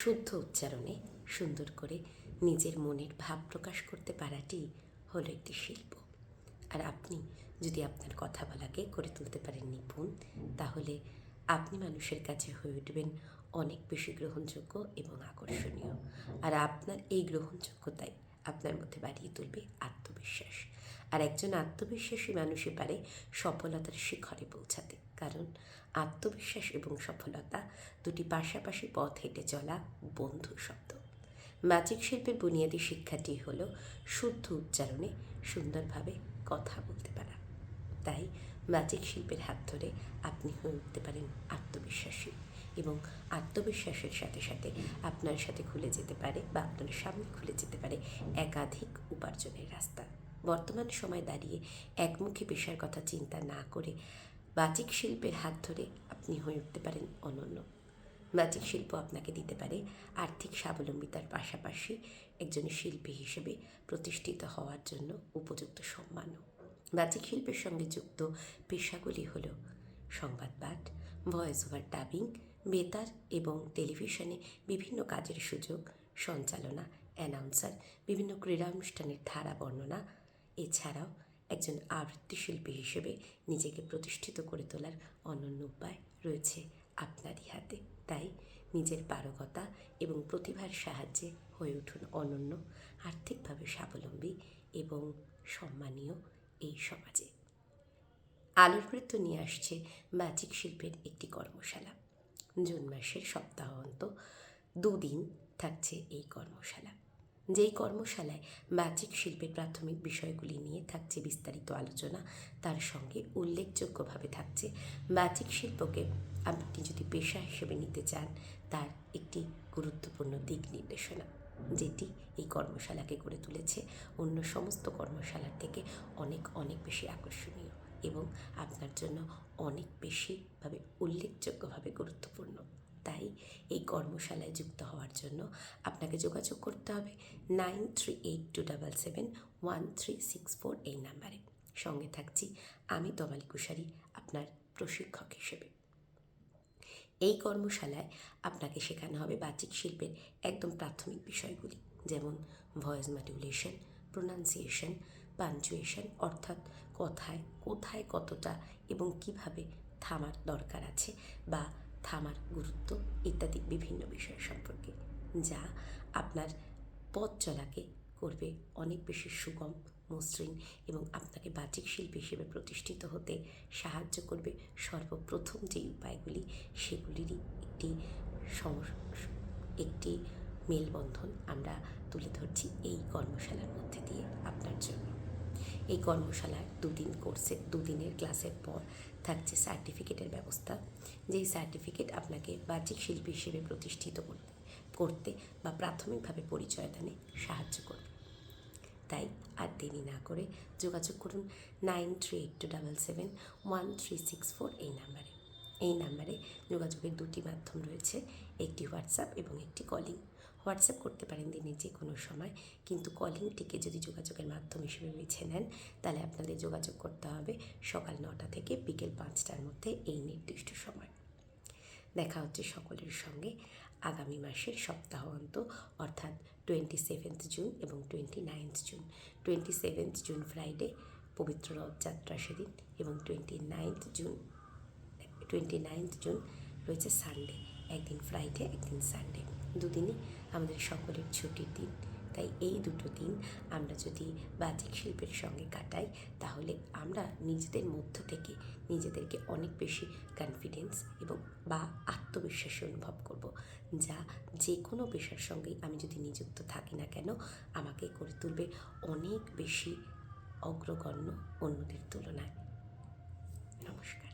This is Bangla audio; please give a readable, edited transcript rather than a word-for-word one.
শুদ্ধ উচ্চারণে সুন্দর করে নিজের মনের ভাব প্রকাশ করতে পারাটি হলো একটি শিল্প। আর আপনি যদি আপনার কথা বলাকে করে তুলতে পারেন নিপুণ, তাহলে আপনি মানুষের কাছে হয়ে উঠবেন অনেক বেশি গ্রহণযোগ্য এবং আকর্ষণীয়। আর আপনার এই গ্রহণযোগ্যতাই আপনার মধ্যে বাড়িয়ে তুলবে আত্মবিশ্বাস। আর একজন আত্মবিশ্বাসী মানুষই পারে সফলতার শিখরে পৌঁছাতে, কারণ আত্মবিশ্বাস এবং সফলতা দুটি পাশাপাশি পথ হেঁটে চলা বন্ধু শব্দ। ম্যাজিক শিল্পের বুনিয়াদী শিক্ষাটি হলো শুদ্ধ উচ্চারণে সুন্দরভাবে কথা বলতে পারা। তাই ম্যাজিক শিল্পের হাত ধরে আপনি হয়ে উঠতে পারেন আত্মবিশ্বাসী, এবং আত্মবিশ্বাসের সাথে সাথে আপনার সাথে খুলে যেতে পারে বা আপনার সামনে খুলে যেতে পারে একাধিক উপার্জনের রাস্তা। বর্তমান সময় দাঁড়িয়ে একমুখী পেশার কথা চিন্তা না করে ম্যাজিক শিল্পের হাত ধরে আপনি হয়ে উঠতে পারেন অনন্য। ম্যাজিক শিল্প আপনাকে দিতে পারে আর্থিক স্বাবলম্বিতার পাশাপাশি একজন শিল্পী হিসেবে প্রতিষ্ঠিত হওয়ার জন্য উপযুক্ত সম্মানও। ম্যাজিক শিল্পের সঙ্গে যুক্ত পেশাগুলি হল সংবাদ পাঠ, ভয়েস ওভার ডাবিং, বেতার এবং টেলিভিশনে বিভিন্ন কাজের সুযোগ, সঞ্চালনা, অ্যানাউন্সার, বিভিন্ন ক্রীড়া অনুষ্ঠানের ধারা বর্ণনা। এছাড়াও একজন আবৃত্তি শিল্পী হিসেবে নিজেকে প্রতিষ্ঠিত করে তোলার অনন্য উপায় রয়েছে আপনারই হাতে। তাই নিজের পারগতা এবং প্রতিভার সাহায্যে হয়ে উঠুন অনন্য, আর্থিকভাবে স্বাবলম্বী এবং সম্মানীয় এই সমাজে। আলোর বৃত্ত নিয়ে আসছে ম্যাজিক শিল্পের একটি কর্মশালা। জুন মাসের সপ্তাহান্ত 2 দিন থাকছে এই কর্মশালা। যেই কর্মশালায় ম্যাজিক শিল্পের প্রাথমিক বিষয়গুলি নিয়ে থাকছে বিস্তারিত আলোচনা, তার সঙ্গে উল্লেখযোগ্যভাবে থাকছে ম্যাজিক শিল্পকে আপনি যদি পেশা হিসেবে নিতে চান তার একটি গুরুত্বপূর্ণ দিক নির্দেশনা, যেটি এই কর্মশালাকে গড়ে তুলেছে অন্য সমস্ত কর্মশালার থেকে অনেক অনেক বেশি আকর্ষণীয় এবং আপনার জন্য অনেক বেশিভাবে উল্লেখযোগ্যভাবে গুরুত্বপূর্ণ। তাই এই কর্মশালায় যুক্ত হওয়ার জন্য আপনাকে যোগাযোগ করতে হবে 9382771364 এই নাম্বারে। সঙ্গে থাকছি আমি তমালি কুশারি, আপনার প্রশিক্ষক হিসেবে। এই কর্মশালায় আপনাকে শেখানো হবে বাচিক শিল্পের একদম প্রাথমিক বিষয়গুলি, যেমন ভয়েস মডুলেশন, প্রোনাউন্সিয়েশন, পাঞ্চুয়েশন, অর্থাৎ কথায় কোথায় কতটা এবং কিভাবে থামার দরকার আছে বা থামার গুরুত্ব ইত্যাদি বিভিন্ন বিষয় সম্পর্কে, যা আপনার পথ চলাকে করবে অনেক বেশি সুগম, মসৃণ এবং আপনাকে বাচিক শিল্পী হিসেবে প্রতিষ্ঠিত হতে সাহায্য করবে। সর্বপ্রথম যেই উপায়গুলি, সেগুলিরই একটি মেলবন্ধন আমরা তুলে ধরছি এই কর্মশালার মধ্যে দিয়ে আপনার জন্য। এই কর্মশালার 2 দিন কোর্সে 2 দিনের ক্লাসের পর থাকছে সার্টিফিকেটের ব্যবস্থা, যেই সার্টিফিকেট আপনাকে বাচিক শিল্পী হিসেবে প্রতিষ্ঠিত করতে বা প্রাথমিকভাবে পরিচয় দানে সাহায্য করবে। তাই আর দেরি না করে যোগাযোগ করুন 9382771364 এই নাম্বারে। এই নাম্বারে যোগাযোগের 2টি মাধ্যম রয়েছে, একটি হোয়াটসঅ্যাপ এবং একটি কলিং। হোয়াটসঅ্যাপ করতে পারেন দিনের যে কোনো সময়, কিন্তু কলিংটিকে যদি যোগাযোগের মাধ্যম হিসেবে বেছে নেন তাহলে আপনাদের যোগাযোগ করতে হবে সকাল 9টা থেকে বিকেল 5টার মধ্যে এই নির্দিষ্ট সময়। দেখা হচ্ছে সকলের সঙ্গে আগামী মাসের সপ্তাহান্ত, অর্থাৎ 27 জুন এবং 29 জুন। 27 জুন ফ্রাইডে, পবিত্র রথযাত্রা সেদিন, এবং 29 জুন রয়েছে সানডে। একদিন ফ্রাইডে, একদিন সানডে, দুদিনই আমাদের সকলের ছুটির দিন। তাই এই 2টো দিন আমরা যদি বাচিক শিল্পের সঙ্গে কাটাই তাহলে আমরা নিজেদের মধ্য থেকে নিজেদেরকে অনেক বেশি কনফিডেন্স এবং বা আত্মবিশ্বাসী অনুভব করব, যা যে কোনো পেশার সঙ্গেই আমি যদি নিযুক্ত থাকি না কেন আমাকে করে তুলবে অনেক বেশি অগ্রগণ্য অন্যদের তুলনায়। নমস্কার।